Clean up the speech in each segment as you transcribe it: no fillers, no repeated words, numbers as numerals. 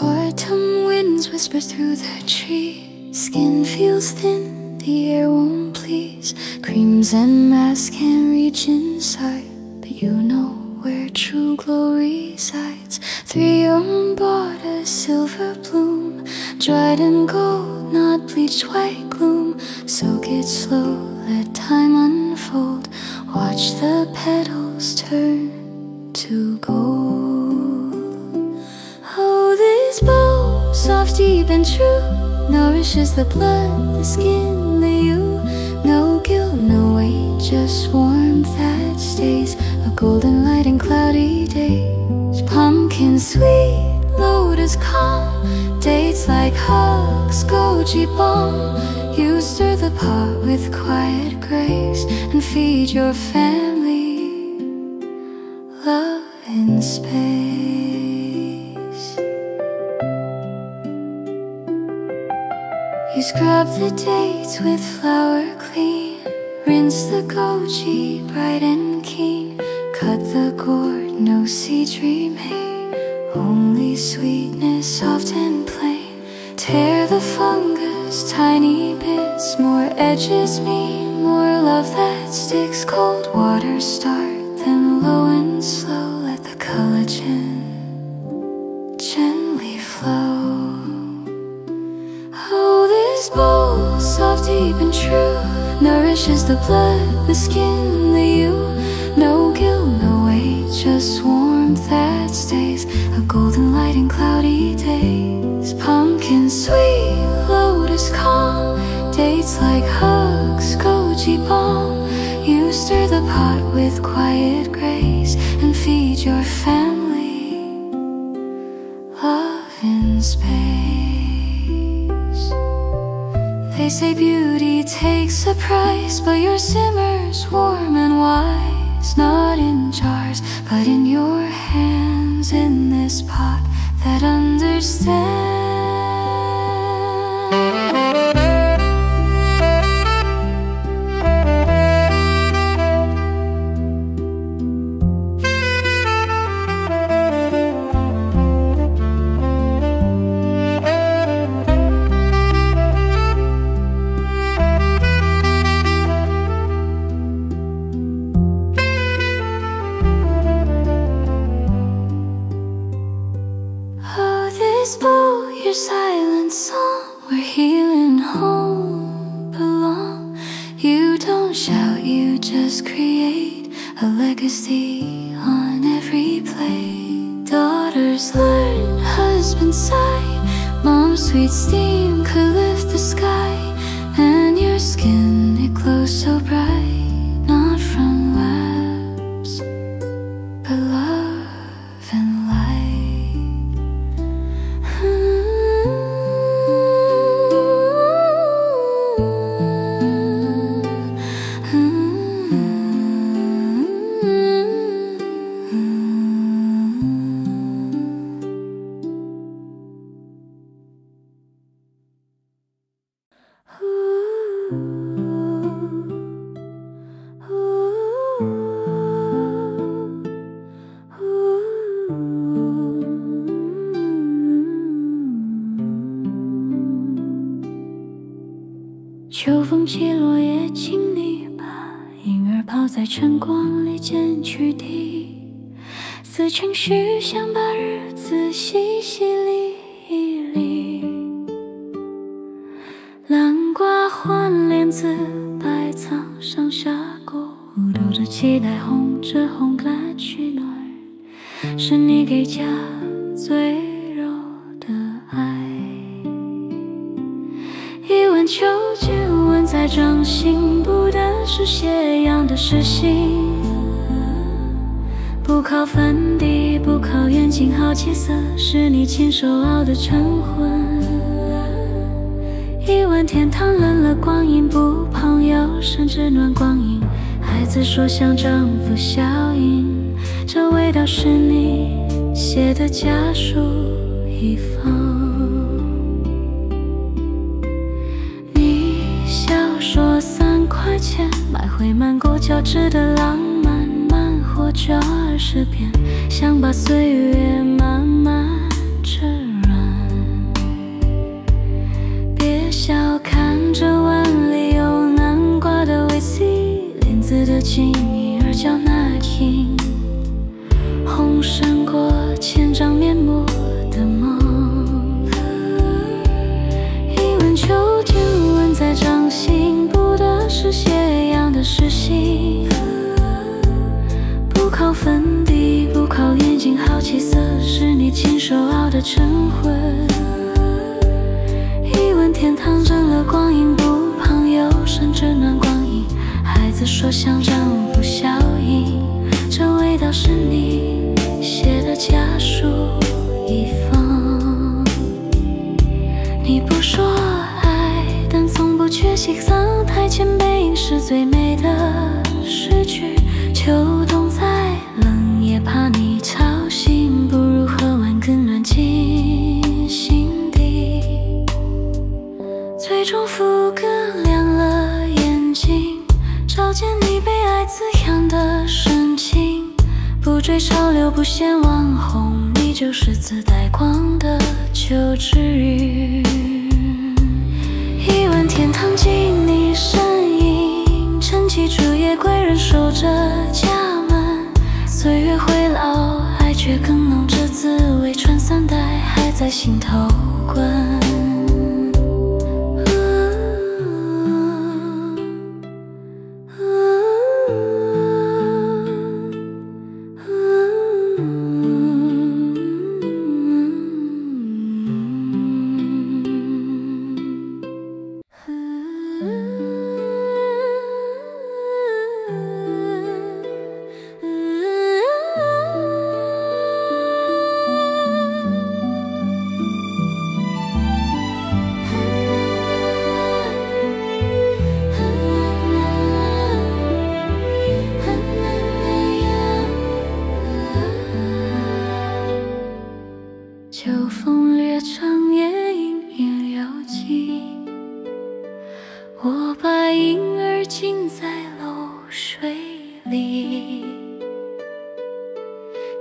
Autumn winds whisper through the trees. Skin feels thin, the air won't please. Creams and masks can't reach inside, but you know where true glow resides. 3 unbought, a silver bloom, dried in gold, not bleached white gloom. Soak it slow, let time unfold. Watch the petals turn to gold. Oh, this bow, soft, deep and true, nourishes the blood, the skin, the you. No guilt, no weight, just warmth that stays. A golden light in cloudy days. Pumpkin sweet, lotus calm, dates like hugs, goji balm. You stir the pot with quiet grace and feed your family love in space. You scrub the dates with flour clean, rinse the goji bright and keen. Cut the gourd, no seeds remain, only sweetness soft and plain. Tear the fungus, tiny bits, more edges mean more love that sticks. Cold water start, then low and slow. Let the collagen gently flow. Oh, this bowl, soft, deep and true, nourishes the blood, the skin, the you. No guilt, no weight, just warmth that stays. A golden light in cloudy days. Pumpkin sweet, lotus calm, dates like hugs, goji balm. You stir the pot with quiet grace and feed your family love in space. They say beauty takes a price, but your simmer's warm and wise. Not in jars, but in your hands, in this pot that understands. Your silent song, where healing home belong. You don't shout, you just create a legacy on every plate. Daughters learn, husbands sigh, mom's sweet steam could lift the sky. And your skin, it glows so bright, not from labs, but love and light.秋风起，落叶轻泥巴，婴儿泡在晨光里捡取地。似情绪想把日子细细理一理。蓝瓜换莲子，百草上下沟，兜着期待，红着红来取暖，是你给家最柔的爱。一碗秋千吻在掌心，不的是斜阳的诗心，不靠粉底，不靠眼睛，好气色是你亲手熬的晨昏。一碗天堂冷了光阴，不旁有甚至暖光阴。孩子说像丈夫效应，这味道是你写的家书一封。买回漫过交织的浪漫，慢活着20遍，想把岁月慢慢吃软。别小看这碗里有南瓜的维 C， 莲子的晶莹而娇耐听，红胜过千张面目的梦。一问秋天，问在掌心，补的是斜阳的视线。不靠粉底，不靠眼睛，好气色是你亲手熬的晨昏。一问天堂正了光阴，不旁有生之暖光阴。孩子说像丈夫效应，这味道是你写的家书一封。你不说爱，但从不缺席。苍台前背影是最美的诗句。秋冬再冷也怕你吵醒，不如喝完更暖进心底。最终副歌亮了眼睛，照见你被爱滋养的神情。不追潮流，不嫌网红，你就是自带光的旧治愈。一问天堂进你身影，撑起竹叶归人守着家门。岁月会老，爱却更浓，这滋味穿3代还在心头滚。秋风掠长夜，隐隐了寂。我把婴儿浸在漏水里，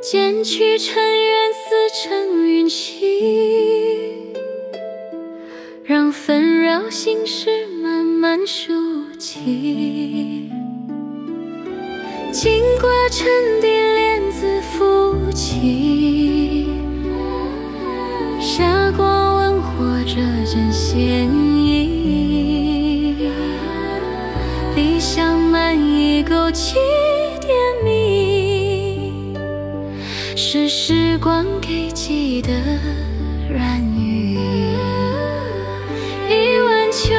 剪去尘缘，撕成云气，让纷扰心事慢慢抒起。经过沉淀，莲子浮起。霞光温和这阵闲意，理想满溢勾起点迷，是时光给记的软语。一碗秋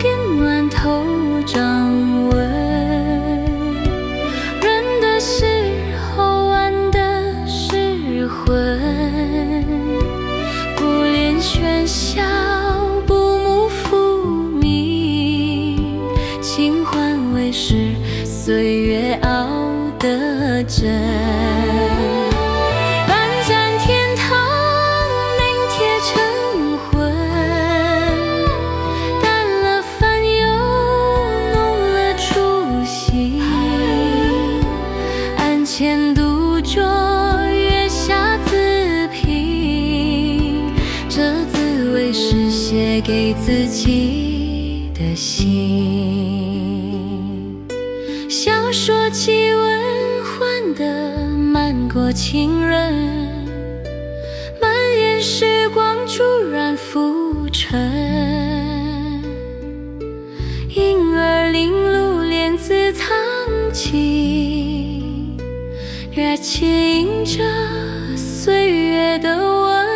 根暖透掌纹，润的时候晚的是魂。喧嚣不慕浮名，清欢为是岁月熬的真。半盏天堂凝贴成魂，淡了烦忧，浓了初心。案前独酌，月下自评，这滋味是写给自己的信。小说气温缓得漫过情人，蔓延时光逐染浮沉。婴儿领路，莲子藏起，月牵引着岁月的吻。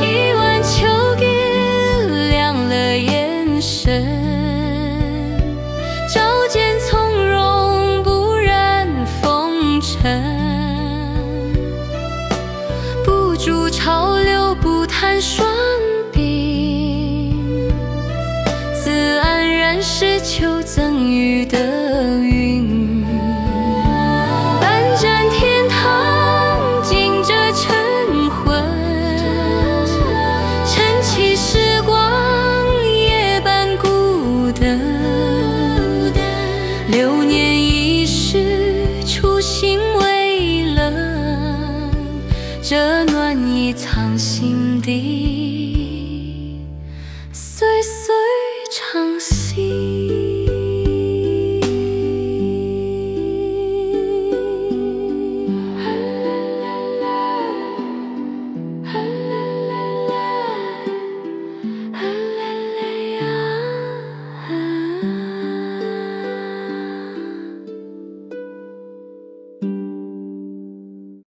一碗秋给亮了眼神，照见从容不染风尘。不逐潮流，不谈双鬓，自安然是秋赠予的云。半盏天堂浸着晨昏，撑起时光夜半孤灯。已藏心底。